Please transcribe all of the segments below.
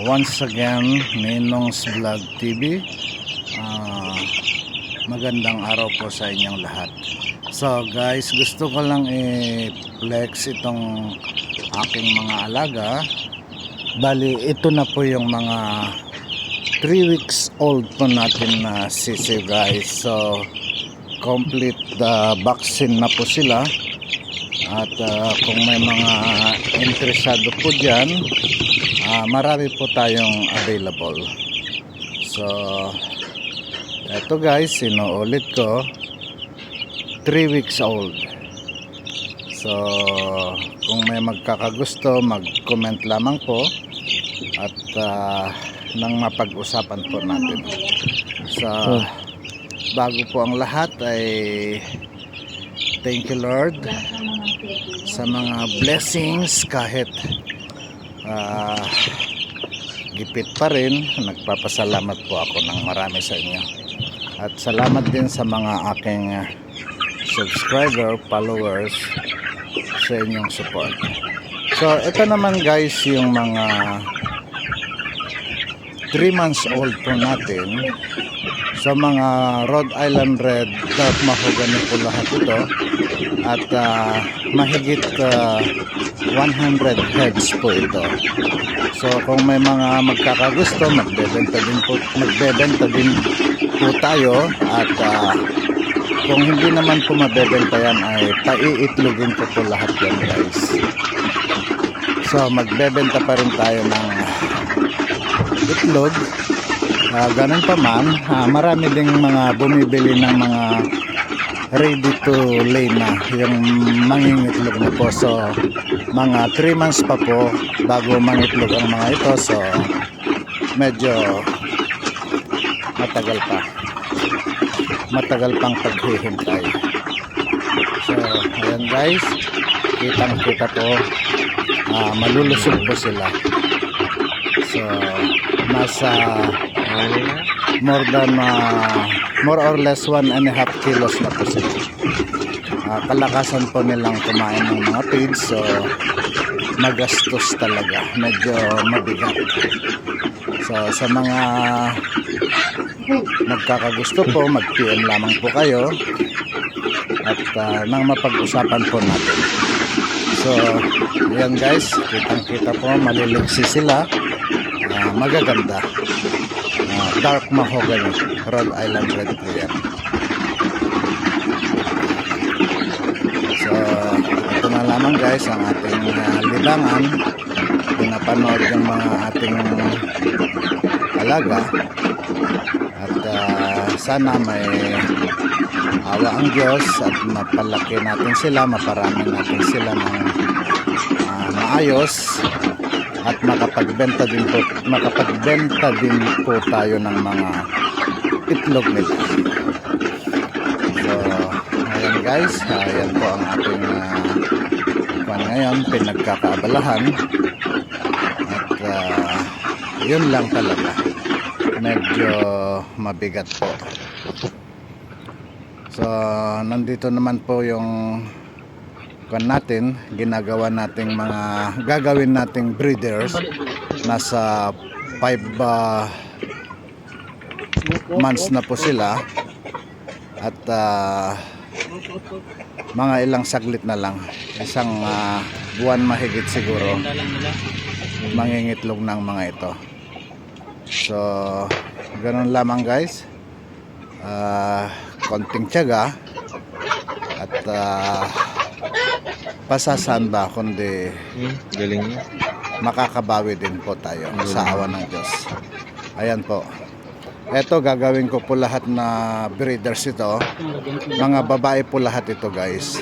Once again, Ninong's Vlog TV. Magandang araw po sa inyong lahat. So guys, gusto ko lang i-flex itong aking mga alaga. Bali, ito na po yung mga 3 weeks old po natin na sisi guys. So complete vaccine na po sila. At kung may mga interesado po dyan, marami po tayong available. So eto guys, sinuulit ko, 3 weeks old. So kung may magkakagusto, mag-comment lamang po at nang mapag-usapan po natin. So bago po ang lahat ay thank you Lord sa mga blessings kahit gipit pa rin. Nagpapasalamat po ako ng marami sa inyo at salamat din sa mga aking subscriber, followers sa inyong support. So ito naman guys yung mga 3 months old po natin. Sa mga Rhode Island Red, dark mahogany po lahat ito at mahigit 100 heads po ito. So kung may mga magkakagusto, magbebenta din po tayo at kung hindi naman po mabebenta yan ay paiitlogin ko po lahat yan guys. So magbebenta pa rin tayo ng itlog. Ganun pa man, marami ding mga bumibili ng mga ready to lay na, yung mangingitlog na po. So mga 3 months pa po bago mangitlog ang mga ito. So medyo matagal pang paghihintay. So ayan guys, kitang kita po, malulusog po sila. So nasa more or less 1.5 kilos na po sila. Kalakasan po nilang kumain ng mga feeds, so magastos talaga, medyo mabigat. So sa mga magkakagusto po, mag-PM lamang po kayo at nang mapag-usapan po natin. So yan guys, kitang kita po, maliliksi sila, magaganda. Dark mahogany, Rhode Island Red po yan. So ito na lamang guys ang ating libangan. Pinapanood yung mga ating alaga at sana may awa ang Diyos at mapalaki natin sila, maparami natin sila ng maayos at makapagbenta din po tayo ng mga itlog nila. So ayan guys, ayan po ang ating ngayon, pinagkakaabalahan at yun lang talaga, medyo mabigat po. So nandito naman po yung natin, ginagawa nating mga gagawin nating breeders. Nasa 5 months na po sila at mga ilang saglit na lang, isang buwan mahigit siguro, mangingitlog ng mga ito. So ganun lamang guys, konting tiyaga at pasasan ba kundi galing niya. Makakabawi din po tayo sa awa ng Diyos. Ayan po, eto gagawin ko po lahat na breeders ito, mga babae po lahat ito guys.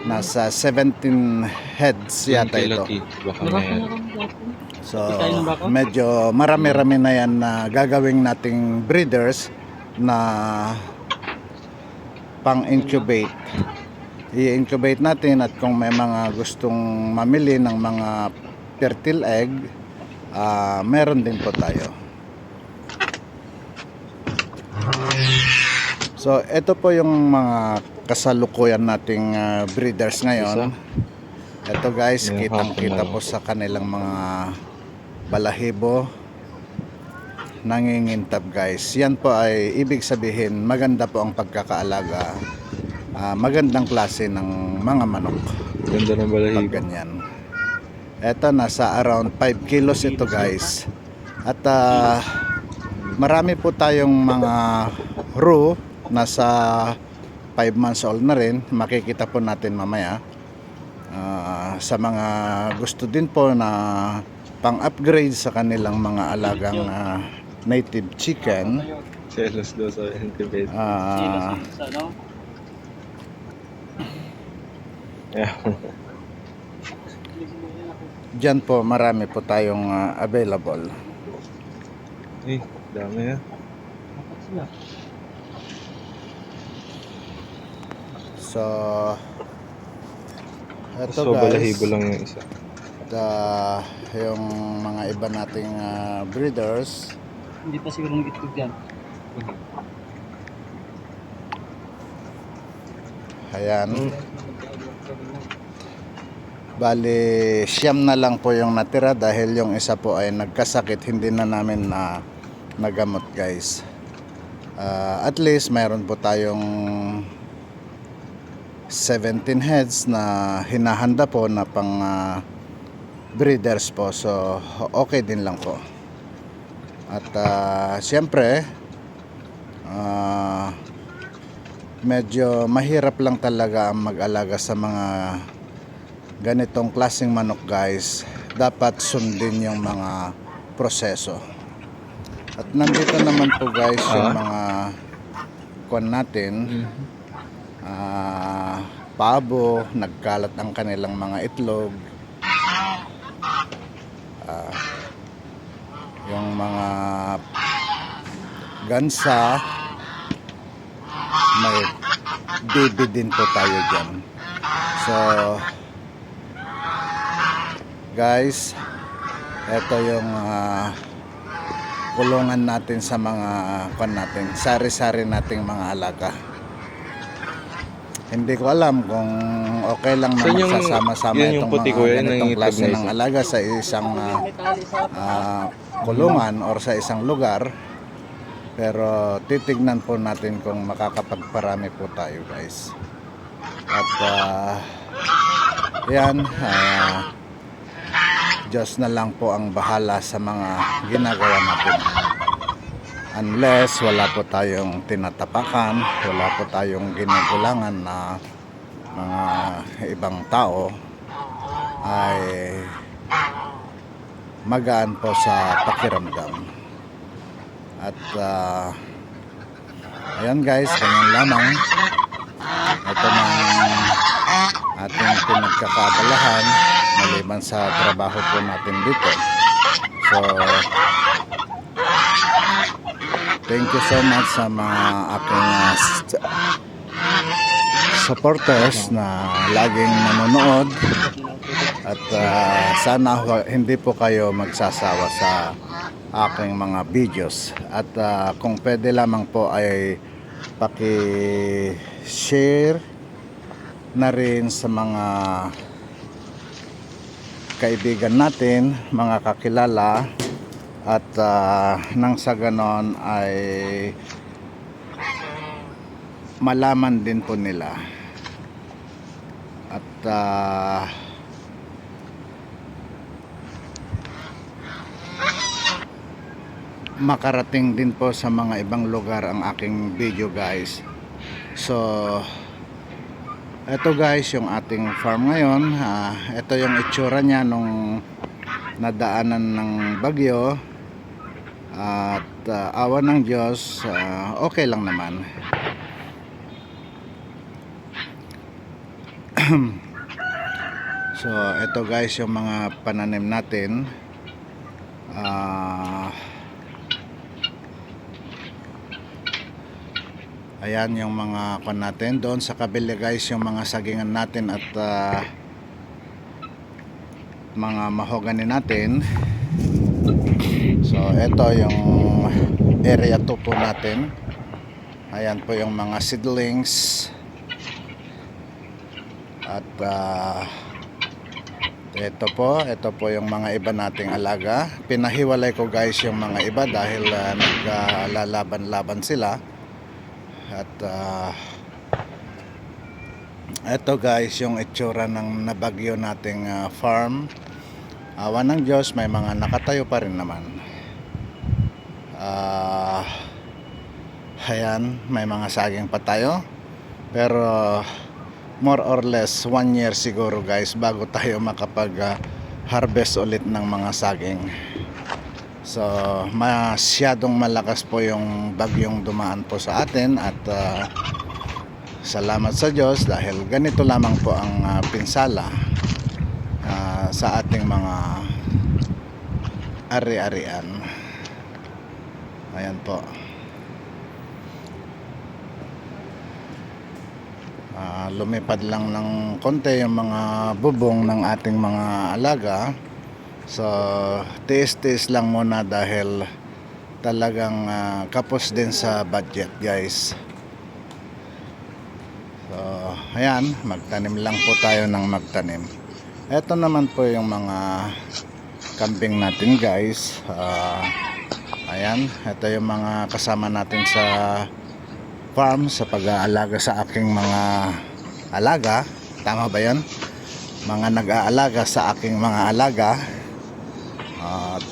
Nasa 17 heads yata ito. So medyo marami-rami na yan na gagawin nating breeders na pang incubate. I-incubate natin at kung may mga gustong mamili ng mga fertile egg, meron din po tayo. So ito po yung mga kasalukuyan nating breeders ngayon. Ito guys, kitang kita po sa kanilang mga balahibo, nangingintab guys. Yan po ay ibig sabihin maganda po ang pagkakaalaga, magandang klase ng mga manok. Ganda ng Pag balahibo. ganyan. Eto, nasa around 5 kilos ito guys. At marami po tayong mga roe, nasa 5 months old na rin. Makikita po natin mamaya. Sa mga gusto din po na pang-upgrade sa kanilang mga alagang native chicken, Selos daw sa intimate. Yeah. dyan po marami po tayong available. Eh, dami yan. So eto So, guys, balahibo lang yung isa. yung mga iba nating breeders, Hindi pa siguro nag-itlog dyan. ayan. Bali, siyam na lang po yung natira dahil yung isa po ay nagkasakit, hindi na namin na nagamot guys. At least mayroon po tayong 17 heads na hinahanda po na pang breeders po, so okay din lang po. At siyempre medyo mahirap lang talaga ang mag-alaga sa mga ganitong klaseng manok guys. Dapat sundin yung mga proseso. At nandito naman po guys yung mga kwan natin, pabo, nagkalat ang kanilang mga itlog, yung mga gansa, may baby din po tayo dyan. So guys, ito yung kulungan natin sa mga kwan natin, sari-sari nating mga alaga. Hindi ko alam kung okay lang na magsasama-sama yun yung itong puti mga ko, yun ganitong nangingitlog klase na ng isa. alaga sa isang kulungan or sa isang lugar. Pero titignan po natin kung makakapagparami po tayo guys. At yan, Diyos na lang po ang bahala sa mga ginagawa natin. Unless wala po tayong tinatapakan, wala po tayong ginugulangan na mga ibang tao, ay magaan po sa pakiramdam. At ayan guys, ganyan lamang. Ito na ating pinagkakabalahan maliban sa trabaho po natin dito. So thank you so much sa mga aking supporters na laging nanonood. At sana hindi po kayo magsasawa sa aking mga videos. At kung pwede lamang po ay paki-share na rin sa mga kaibigan natin, mga kakilala, at nang sa ganon ay malaman din po nila. At makarating din po sa mga ibang lugar ang aking video guys. So eto guys yung ating farm ngayon. Ito yung itsura niya nung nadaanan ng bagyo. At awa ng Diyos, okay lang naman. So eto guys yung mga pananim natin. Ayan yung mga kon natin. Doon sa kabila guys yung mga sagingan natin at mga mahogany natin. So ito yung area 2 po natin. Ayan po yung mga seedlings. At Ito po yung mga iba nating alaga. Pinahiwalay ko guys yung mga iba dahil naglalaban-laban sila. At ito guys yung itsura ng nabagyo nating farm. Awa ng Diyos, may mga nakatayo pa rin naman. Ayan, may mga saging pa tayo. Pero more or less 1 year siguro guys bago tayo makapag harvest ulit ng mga saging. So masyadong malakas po yung bagyong dumaan po sa atin at salamat sa Diyos dahil ganito lamang po ang pinsala sa ating mga ari-arian. Ayan po. Lumipad lang ng konti yung mga bubong ng ating mga alaga. So tiis-tiis lang muna dahil talagang kapos din sa budget guys. So ayan, magtanim lang po tayo ng magtanim. Ito naman po yung mga kambing natin guys. Ayan, ito yung mga kasama natin sa farm sa pag-aalaga sa aking mga alaga. Tama ba yun? Mga nag-aalaga sa aking mga alaga. At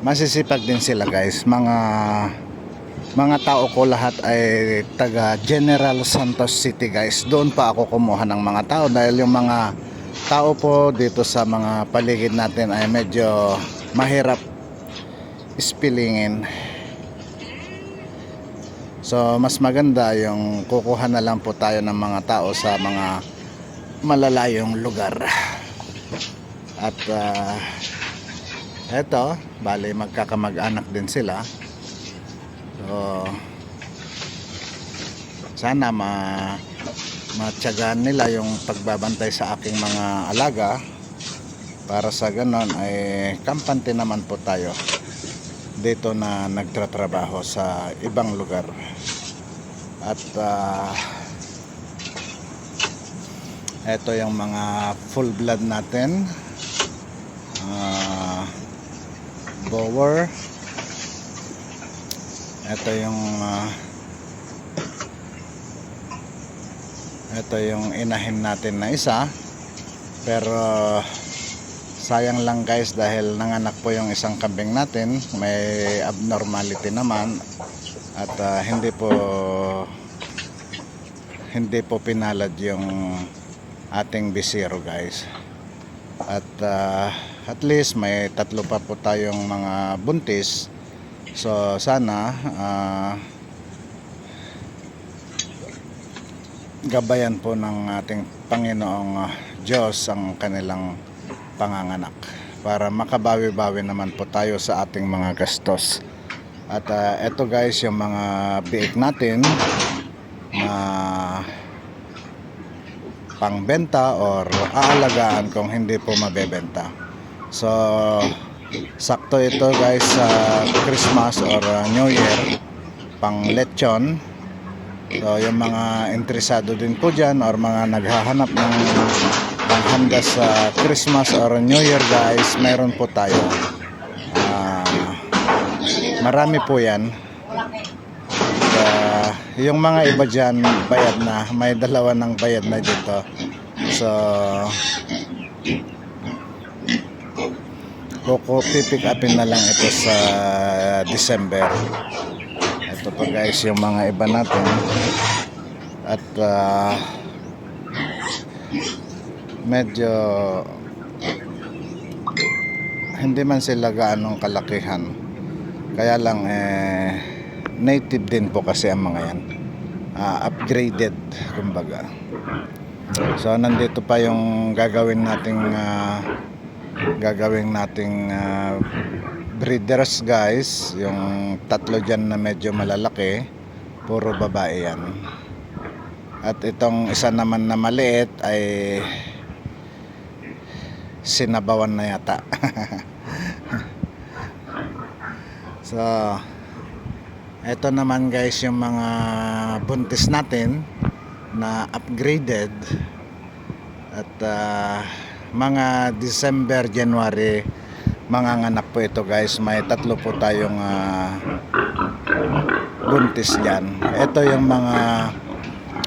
masisipag din sila guys. Mga tao ko lahat ay taga General Santos City guys. Doon pa ako kumuha ng mga tao dahil yung mga tao po dito sa mga paligid natin ay medyo mahirap spellingin. So mas maganda yung kukuha na lang po tayo ng mga tao sa mga malalayong lugar. At eto, bali magkakamag-anak din sila. So sana matyagaan nila yung pagbabantay sa aking mga alaga para sa ganon ay kampante naman po tayo dito na nagtratrabaho sa ibang lugar. At ito yung mga full blood natin, bower. Ito yung inahin natin na isa, pero sayang lang guys dahil nanganak po yung isang kambing natin, may abnormality naman at hindi po pinalad yung ating bisiro guys. At least may 3 pa po tayong mga buntis. So sana gabayan po ng ating Panginoong Diyos ang kanilang panganganak para makabawi-bawi naman po tayo sa ating mga gastos. At eto guys yung mga biik natin na pangbenta or aalagaan kung hindi po mabebenta. So sakto ito guys sa Christmas or New Year, pang lechon. So yung mga interesado din po dyan or mga naghahanap ng handa sa Christmas or New Year guys, mayroon po tayo. Marami po yan. Yung mga iba dyan bayad na, may 2 ng bayad na dito. So pipick upin na lang ito sa December. Ito pa guys yung mga iba natin. At medyo hindi man sila gaanong kalakihan, kaya lang native din po kasi ang mga yan, upgraded kumbaga. So nandito pa yung gagawin nating breeders guys, yung 3 dyan na medyo malalaki, puro babae yan. At itong isa naman na maliit ay sinabawan na yata. So eto naman guys yung mga buntis natin na upgraded. At mga December, January, mga anak po ito guys. May 3 po tayong buntis dyan. Ito yung mga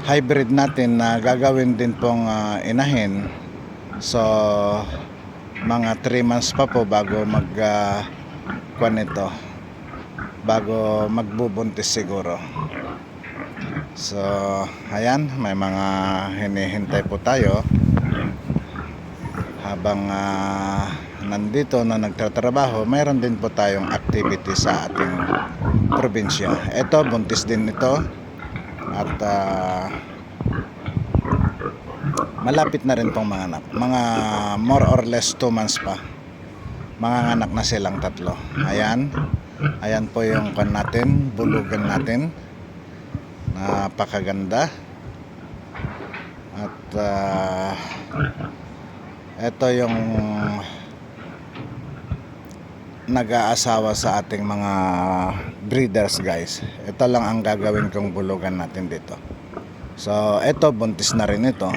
hybrid natin na gagawin din pong inahin. So mga 3 months pa po bago bago magbubuntis siguro. So ayan, may mga hinihintay po tayo habang nandito na nagtatrabaho. Mayroon din po tayong activity sa ating probinsya. Ito, buntis din ito at malapit na rin pong mga anak, mga more or less 2 months pa, mga anak na silang 3. Ayan po yung kan natin, bulugan natin, napakaganda. At ito yung nag-aasawa sa ating mga breeders guys. Ito lang ang gagawin kong bulugan natin dito. So ito, buntis na rin ito.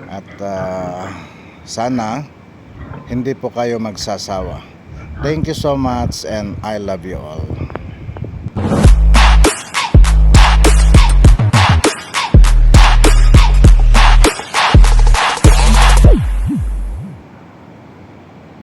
At sana hindi po kayo magsasawa. Thank you so much and I love you all.